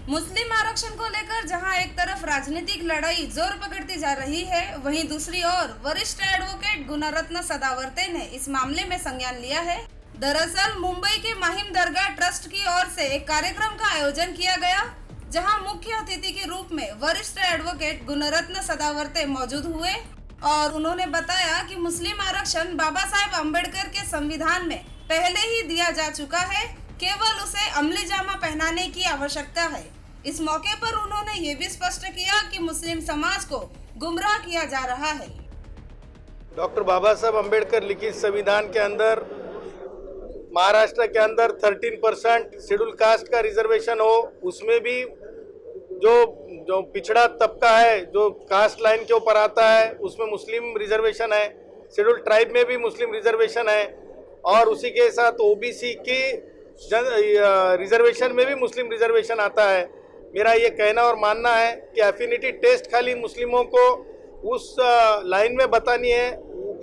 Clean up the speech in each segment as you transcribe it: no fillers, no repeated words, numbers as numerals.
मुस्लिम आरक्षण को लेकर जहां एक तरफ राजनीतिक लड़ाई जोर पकड़ती जा रही है, वहीं दूसरी ओर वरिष्ठ एडवोकेट गुणरत्न सदावर्ते ने इस मामले में संज्ञान लिया है। दरअसल मुंबई के माहिम दरगाह ट्रस्ट की ओर से एक कार्यक्रम का आयोजन किया गया, जहां मुख्य अतिथि के रूप में वरिष्ठ एडवोकेट गुणरत्न सदावर्ते मौजूद हुए और उन्होंने बताया कि मुस्लिम आरक्षण बाबा साहेब अम्बेडकर के संविधान में पहले ही दिया जा चुका है, केवल उसे अमली जामा पहनाने की आवश्यकता है। इस मौके पर उन्होंने ये भी स्पष्ट किया कि मुस्लिम समाज को गुमराह किया जा रहा है। डॉक्टर बाबा साहब अम्बेडकर लिखित संविधान के अंदर महाराष्ट्र के अंदर 13% शेड्यूल कास्ट का रिजर्वेशन हो, उसमें भी जो पिछड़ा तबका है, जो कास्ट लाइन के ऊपर आता है, उसमें मुस्लिम रिजर्वेशन है। शेड्यूल ट्राइब में भी मुस्लिम रिजर्वेशन है और उसी के साथ ओबीसी की रिजर्वेशन में भी मुस्लिम रिजर्वेशन आता है। मेरा ये कहना और मानना है कि एफिनिटी टेस्ट खाली मुस्लिमों को उस लाइन में बतानी है।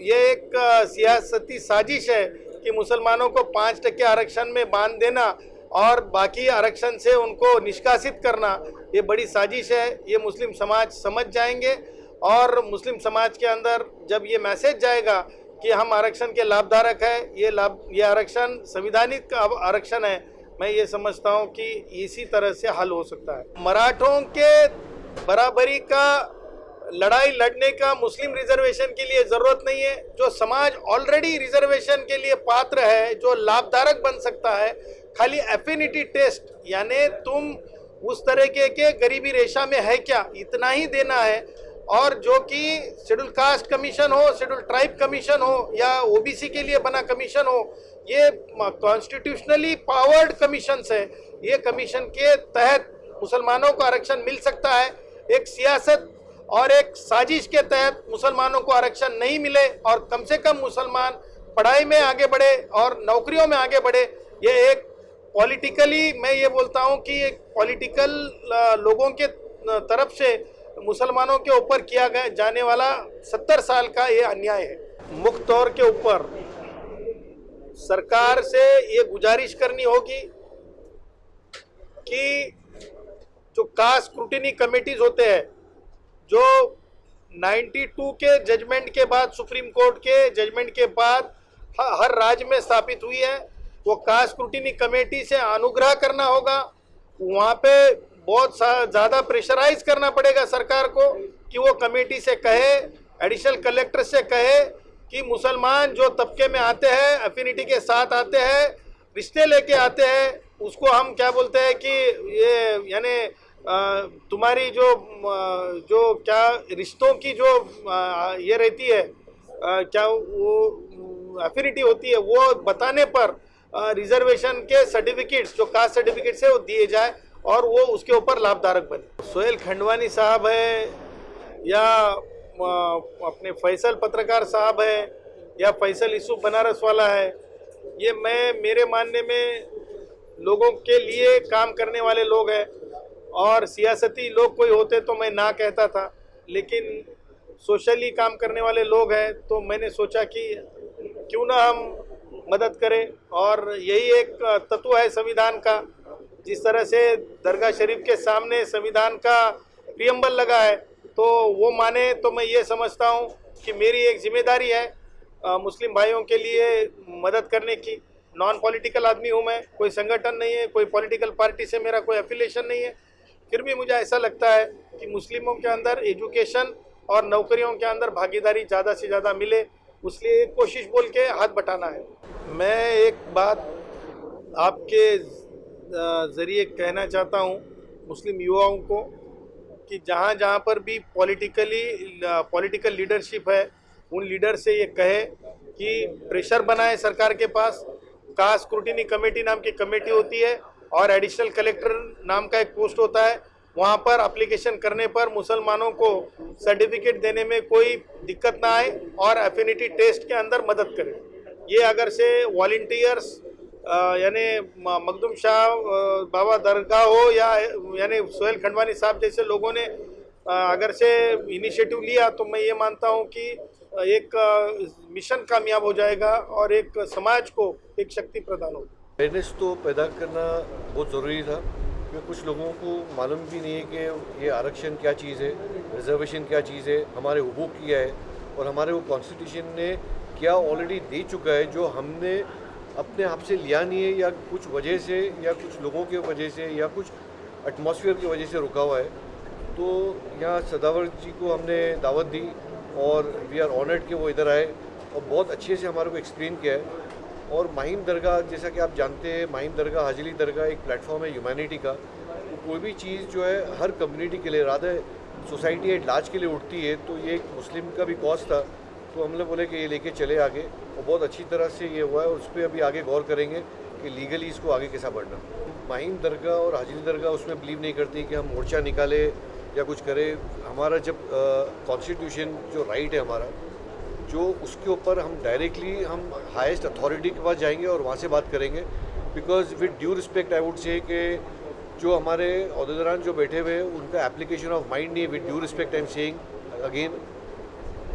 ये एक सियासती साजिश है कि मुसलमानों को 5% आरक्षण में बांध देना और बाकी आरक्षण से उनको निष्कासित करना, ये बड़ी साजिश है। ये मुस्लिम समाज समझ जाएंगे और मुस्लिम समाज के अंदर जब ये मैसेज जाएगा कि हम आरक्षण के लाभधारक है, ये आरक्षण संवैधानिक आरक्षण है, मैं ये समझता हूँ कि इसी तरह से हल हो सकता है। मराठों के बराबरी का लड़ाई लड़ने का मुस्लिम रिजर्वेशन के लिए ज़रूरत नहीं है। जो समाज ऑलरेडी रिजर्वेशन के लिए पात्र है, जो लाभधारक बन सकता है, खाली एफिनिटी टेस्ट यानी तुम उस तरह के गरीबी रेशा में है क्या, इतना ही देना है। और जो कि शेड्यूल कास्ट कमीशन हो, शेड्यूल ट्राइब कमीशन हो या ओबीसी के लिए बना कमीशन हो, ये कॉन्स्टिट्यूशनली पावर्ड कमीशंस है। ये कमीशन के तहत मुसलमानों को आरक्षण मिल सकता है। एक सियासत और एक साजिश के तहत मुसलमानों को आरक्षण नहीं मिले और कम से कम मुसलमान पढ़ाई में आगे बढ़े और नौकरियों में आगे बढ़े, ये एक पॉलिटिकली, मैं ये बोलता हूँ कि एक पॉलिटिकल लोगों के तरफ से मुसलमानों के ऊपर किया गया जाने वाला 70 साल का ये अन्याय है। मुख्य तौर के ऊपर सरकार से ये गुजारिश करनी होगी कि जो कास्ट स्क्रूटिनी कमेटीज होते हैं, जो 92 के जजमेंट के बाद, सुप्रीम कोर्ट के जजमेंट के बाद हर राज्य में स्थापित हुई है, वो कास्ट स्क्रूटिनी कमेटी से अनुग्रह करना होगा। वहाँ पे बहुत ज़्यादा प्रेशराइज करना पड़ेगा सरकार को कि वो कमेटी से कहे, एडिशनल कलेक्टर से कहे कि मुसलमान जो तबके में आते हैं, एफिनिटी के साथ आते हैं, रिश्ते लेके आते हैं, उसको हम क्या बोलते हैं कि ये यानी तुम्हारी जो क्या रिश्तों की जो ये रहती है, क्या वो एफिनिटी होती है, वो बताने पर रिजर्वेशन के सर्टिफिकेट्स, जो कास्ट सर्टिफिकेट्स है, वो दिए जाए और वो उसके ऊपर लाभधारक बने। सोहेल खंडवानी साहब है या अपने फैसल पत्रकार साहब है या फैसल यूसुफ बनारस वाला है, ये मेरे मानने में लोगों के लिए काम करने वाले लोग हैं और सियासती लोग कोई होते तो मैं ना कहता था, लेकिन सोशली काम करने वाले लोग हैं, तो मैंने सोचा कि क्यों ना हम मदद करें। और यही एक तत्व है संविधान का। जिस तरह से दरगाह शरीफ के सामने संविधान का प्रियम्बल लगा है, तो वो माने तो मैं ये समझता हूँ कि मेरी एक जिम्मेदारी है मुस्लिम भाइयों के लिए मदद करने की। नॉन पॉलिटिकल आदमी हूँ मैं, कोई संगठन नहीं है, कोई पॉलिटिकल पार्टी से मेरा कोई एफिलिएशन नहीं है, फिर भी मुझे ऐसा लगता है कि मुस्लिमों के अंदर एजुकेशन और नौकरियों के अंदर भागीदारी ज़्यादा से ज़्यादा मिले, उसलिए एक कोशिश बोल के हाथ बटाना है। मैं एक बात आपके ज़रिए कहना चाहता हूँ मुस्लिम युवाओं को कि जहाँ पर भी पॉलिटिकल लीडरशिप है, उन लीडर से ये कहे कि प्रेशर बनाए सरकार के पास। कास्ट स्क्रूटिनी कमेटी नाम की कमेटी होती है और एडिशनल कलेक्टर नाम का एक पोस्ट होता है, वहाँ पर एप्लीकेशन करने पर मुसलमानों को सर्टिफिकेट देने में कोई दिक्कत ना आए और एफिनिटी टेस्ट के अंदर मदद करें। ये अगर से वॉलंटियर्स यानी मखदूम शाह बाबा दरगाह हो या यानी सोहेल खंडवानी साहब जैसे लोगों ने अगर से इनिशिएटिव लिया, तो मैं ये मानता हूँ कि एक मिशन कामयाब हो जाएगा और एक समाज को एक शक्ति प्रदान होगी। अवेयरनेस तो पैदा करना बहुत ज़रूरी था, क्योंकि कुछ लोगों को मालूम भी नहीं है कि ये आरक्षण क्या चीज़ है, रिजर्वेशन क्या चीज़ है, हमारे हुकूक क्या है और हमारे वो कॉन्स्टिट्यूशन ने क्या ऑलरेडी दे चुका है जो हमने अपने आप से लिया नहीं है या कुछ वजह से या कुछ लोगों की वजह से या कुछ एटमॉस्फेयर की वजह से रुका हुआ है। तो यहाँ सदावर जी को हमने दावत दी और वी आर ऑनर्ड कि वो इधर आए और बहुत अच्छे से हमारे को एक्सप्लेन किया है। और माहिम दरगाह, जैसा कि आप जानते हैं, माहिम दरगाह, हाजिली दरगाह एक प्लेटफॉर्म है ह्यूमैनिटी का। तो कोई भी चीज़ जो है हर कम्युनिटी के लिए, रादर सोसाइटी एट लार्ज के लिए उठती है। तो ये एक मुस्लिम का भी कॉज था, तो हमने बोले कि ये लेके चले आगे और बहुत अच्छी तरह से ये हुआ है और उस पर अभी आगे गौर करेंगे कि लीगली इसको आगे कैसा बढ़ना। माहिम दरगाह और हाजिली दरगाह उसमें बिलीव नहीं करती कि हम मोर्चा निकाले या कुछ करें। हमारा जब कॉन्स्टिट्यूशन जो राइट है हमारा, जो उसके ऊपर हम डायरेक्टली हम हाईएस्ट अथॉरिटी के पास जाएंगे और वहाँ से बात करेंगे। Because with due respect I would say कि जो हमारे अहदेदारान जो बैठे हुए हैं उनका एप्लीकेशन ऑफ माइंड नहीं है। With due respect I am saying again,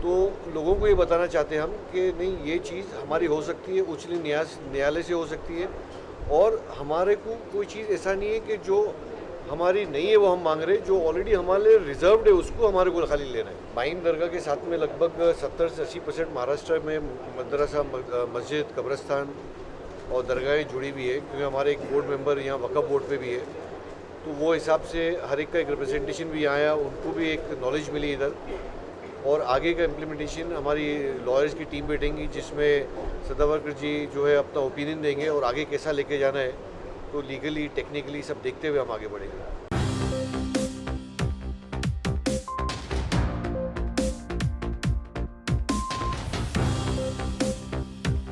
तो लोगों को ये बताना चाहते हैं हम कि नहीं, ये चीज़ हमारी हो सकती है, उच्च न्यायालय से हो सकती है और हमारे को कोई चीज़ ऐसा नहीं है कि जो हमारी नहीं है वो हम मांग रहे, जो ऑलरेडी हमारे लिए रिजर्व्ड है उसको हमारे को खाली लेना है। माहिम दरगाह के साथ में लगभग 70 से 80% महाराष्ट्र में मदरसा, मस्जिद, कब्रस्तान और दरगाहें जुड़ी हुई है, क्योंकि हमारे एक बोर्ड मेंबर यहाँ वक़फ़ बोर्ड पे भी है। तो वो हिसाब से हर एक का एक रिप्रेजेंटेशन भी आया, उनको भी एक नॉलेज मिली इधर। और आगे का इम्प्लीमेंटेशन हमारी लॉयर्स की टीम बैठेंगी जिसमें सदावरकर जी जो है अपना ओपिनियन देंगे और आगे कैसा लेके जाना है। तो लीगली, टेक्निकली सब देखते हुए हम आगे बढ़ेंगे।